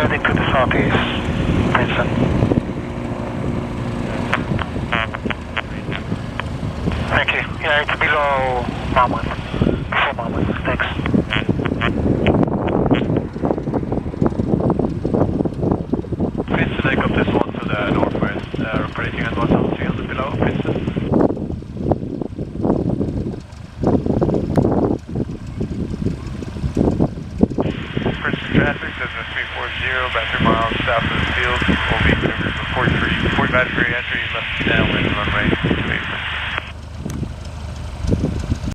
heading to the southeast, Princeton. Thank you. Yeah, it's below Monmouth. Before Monmouth. Thanks. Princeton, I got this one to the northwest, operating at 1,300 below Princeton. Princeton traffic, Cessna 340, battery miles south of the field, will be 40 battery entry, left downwind runway 28.